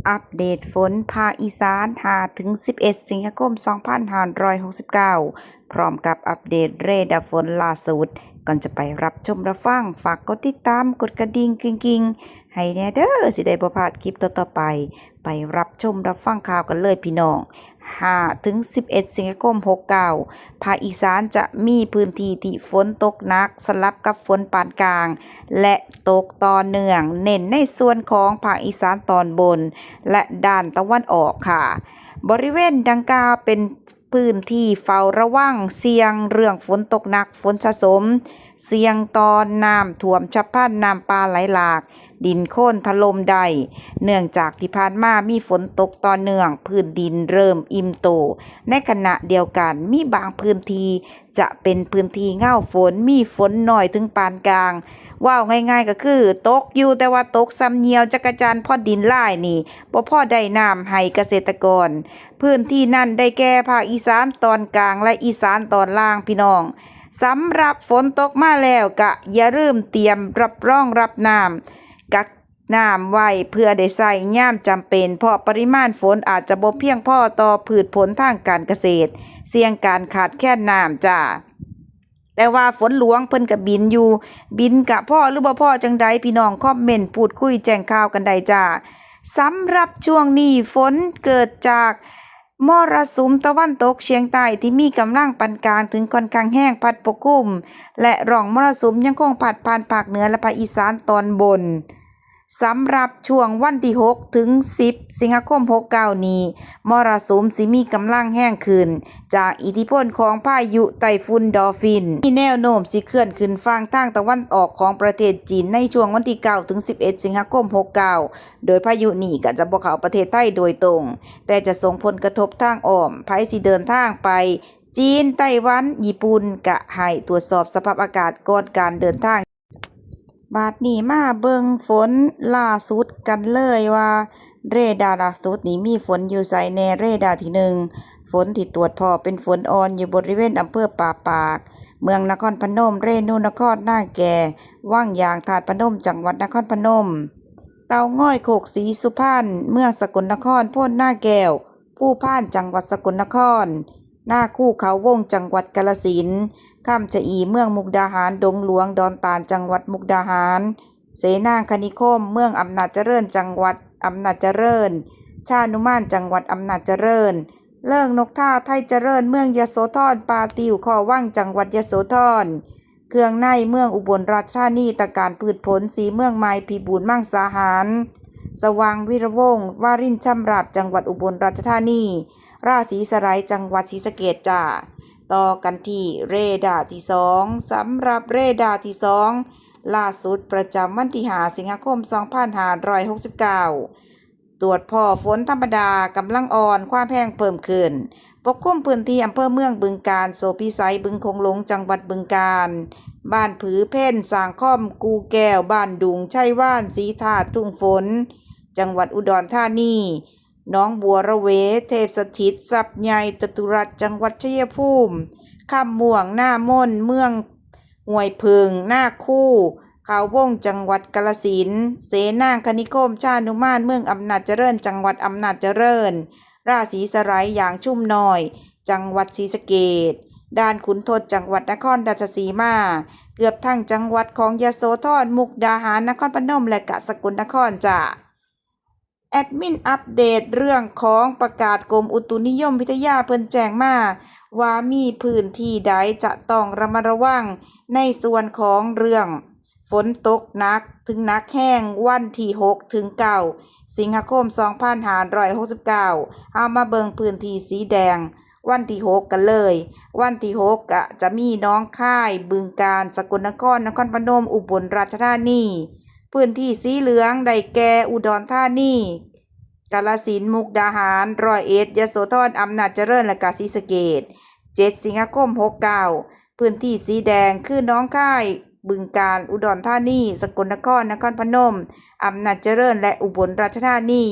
อัปเดตฝนภาคอีสาน5-11 สิงหาคม 2569 พร้อมกับอัปเดตเรดาร์ฝนล่าสุด ก่อนจะไปรับชมรับฟัง ฝากกดติดตามกดกระดิ่งกิ้งๆ ให้แน่เด้อสิได้บ่พลาดคลิปต่อๆไป ไปรับชมรับฟังข่าวกันเลยพี่น้อง 5-11 สิงหาคม 69 ภาคอีสานจะมีพื้นที่ที่ฝนตกหนักสลับกับฝนปานกลาง และตกต่อเนื่องเน้นในส่วนของภาคอีสานตอนบน และด้านตะวันออกค่ะ บริเวณดังกล่าวเป็นพื้นที่เฝ้าระวังเสี่ยงเรื่องฝนตกหนักฝนสะสม เสี่ยงต่อน้ำท่วมฉับพลันน้ำป่าไหลหลาก ดินโคลนถล่มได้เนื่องจากที่ผ่านมามีฝนตกต่อเนื่องพื้นดินเริ่มอิ่มโตในขณะเดียวกันมีบางพื้นที่จะเป็นพื้นที่เง่าฝนมีฝนน้อยถึงปานกลางว่าวง่ายๆก็คือตกอยู่แต่ว่าตกซ้ำเหี่ยวจักจั่นพอดินลายนี่บ่พอได้น้ำให้เกษตรกรพื้นที่นั้นได้แก่ภาคอีสานตอนกลางและอีสานตอนล่างพี่น้องสำหรับฝนตกมาแล้วก็อย่าลืมเตรียมรับรองรับน้ำกักน้ำไว้เพื่อได้ใช้ยามจำเป็นเพราะปริมาณฝนอาจจะบ่เพียงพอต่อพืชผลทางการเกษตรเสี่ยงการขาดแคลนน้ำจ้าแต่ว่าฝนหลวงเพิ่นก็บินอยู่บินกะพ่อหรือบ่พ่อจังใดพี่น้องคอมเมนต์พูดคุยแจ้งข่าวกันได้จ้าสำหรับช่วงนี้ฝนเกิดจากมรสุมตะวันตกเฉียงใต้ที่มีกำลังปานกลางถึงค่อนข้างแห้งพัดปกคลุมและร่องมรสุมยังคงพัดผ่านภาคเหนือและภาคอีสานตอนบนสำหรับช่วงวันที่6ถึง10สิงหาคม69นี้มรสุมสิมีกำลังแห้งขึ้นจากอิทธิพลของพายุไต้ฝุ่นดอฟินมีแนวโน้มสิเคลื่อนขึ้นฝั่งทางตะวันออกของประเทศจีนในช่วงวันที่9ถึง11สิงหาคม69โดยพายุนี้ก็จะบ่เข้าประเทศไทยโดยตรงแต่จะส่งผลกระทบทางอ้อมไผสิเดินทางไปจีนไต้หวันญี่ปุ่นก็ให้ตรวจสอบสภาพอากาศก่อนการเดินทางบาดนี้มาเบิ่งฝนล่าสุดกันเลยว่าเรดาร์ล่าสุดนี้มีฝนอยู่ไสแน่เรดาร์ที่1ฝนที่ตรวจพบเป็นฝนอ่อนอยู่บริเวณอำเภอป่าปากเมืองนครพนมเรนูนครนาแก่ว่างยางถาดพนมจังหวัดนครพนมเตาง่อยโคกศรีสุพรรณเมืองสกลนครโพนนาแก้วผู้พานจังหวัดสกลนครหน้าคู่เขาวงจังหวัดกาฬสินธุ์คำชะอีเมืองมุกดาหารดงหลวงดอนตาลจังหวัดมุกดาหารเสนางคณิคมเมืองอำนาจเจริญจังหวัดอำนาจเจริญชานุมานจังหวัดอำนาจเจริญเลิงนกท่าไทยเจริญเมืองยโสธรปาติวคอว่างจังหวัดยโสธรเครื่องในเมืองอุบลราชธานีตะการพืชผลสีเมืองไม้พิบูลมังสาหารสว่างวิรวงศ์วารินช่ำราบจังหวัดอุบลราชธานีราศีสไลจังหวัดศรีสะเกษจ้าต่อกันที่เรดาร์ที่2สำหรับเรดาร์ที่2ล่าสุดประจำวันที่5สิงหาคม2569ตรวจพบฝนธรรมดากำลังอ่อนความแห้งเพิ่มขึ้นปกคลุมพื้นที่อำเภอเมืองบึงกาฬโสภิไสบึงคงหลงจังหวัดบึงกาฬบ้านผือเพ่นสางค่อมกูแก้วบ้านดุงชัยว่านศรีธาตุทุ่งฝนจังหวัดอุดรธานีน้องบัวระเวเทพสถิตทรัพย์ใหญ่จตุรัสจังหวัดชัยภูมิคำม่วงหน้ามนเมืองห้วยพึงหน้าคู่เขาวงจังหวัดกาฬสินธุ์เสนางคณิคมชานุมานเมืองอำนาจเจริญจังหวัดอำนาจเจริญราศีสไลอย่างชุ่มน้อยจังหวัดศรีสะเกษด่านขุนทดจังหวัดนครราชสีมาเกือบทั้งจังหวัดของยโสธรมุกดาหารนครพนมและกะสกลนครจ้าแอดมินอัปเดตเรื่องของประกาศกรมอุตุนิยมวิทยาเพิ่นแจ้งมาว่ามีพื้นที่ใดจะต้องระมัดระวังในส่วนของเรื่องฝนตกหนักถึงหนักแห้งวันที่6ถึง9สิงหาคม2569เอามาเบิ่งพื้นที่สีแดงวันที่6กันเลยวันที่6ก็จะมีหนองคายบึงกาฬสกลนครนครพนมอุบลราชธานีพื้นที่สีเหลืองได้แก่อุดรธานีกาฬสินธุ์มุกดาหารร้อยเอ็ดยโสธรอำนาจเจริญและกาฬศรีสะเกษ7สิงหาคม69พื้นที่สีแดงคือหนองคายบึงกาฬอุดรธานีสกลนครนครพนมอำนาจเจริญและอุบลราชธานี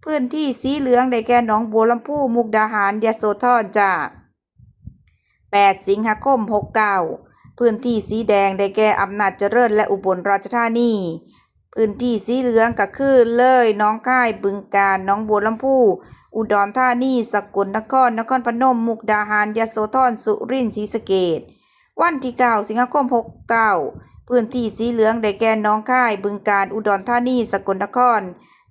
พื้นที่สีเหลืองได้แก่หนองบัวลำพูมุกดาหารยโสธรจ้า8สิงหาคม69พื้นที่สีแดงได้แก่อำนาจเจริญและอุบลราชธานี พื้นที่สีเหลืองก็คือเลยหนองคายบึงกาฬหนองบัวลำพูอุดรธานีสกลนครนครพนมมุกดาหารยโสธรสุรินทร์ศรีสะเกษวันที่9สิงหาคม69พื้นที่สีเหลืองได้แก่หนองคายบึงกาฬอุดรธานีสกลนคร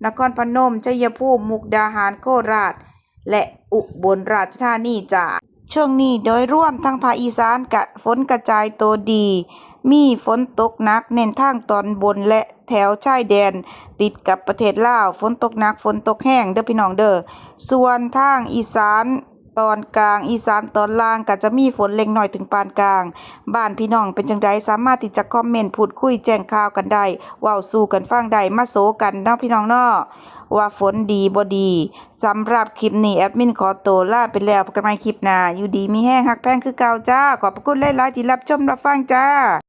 นครพนมชัยภูมิมุกดาหารโคราชและอุบลราชธานีจ้าช่วงนี้โดยรวมทางภาคอีสานกะฝนกระจายตัวดี มีฝนตกหนักเน้นทางตอนบนและแถวชายแดนติดกับประเทศลาวฝนตกหนักฝนตกแห้งเด้อพี่น้องเด้อส่วนทางอีสานตอนกลางอีสานตอนล่างก็จะมีฝนเล็กน้อยถึงปานกลางบ้านพี่น้องเป็นจังไดสามารถที่จะคอมเมนต์พูดคุยแจ้งข่าวกันได้เว้าสู่กันฟังได้มาโซกันเนาะพี่น้องเนาะว่าฝนดีบ่ดีสำหรับคลิปนี้แอดมินขอตัวลาไปแล้วพบกันใหม่คลิปหน้าอยู่ดีมีแห้งฮักแพงคือเก่าจ้าขอบพระคุณหลายๆที่รับชมรับฟังจ้า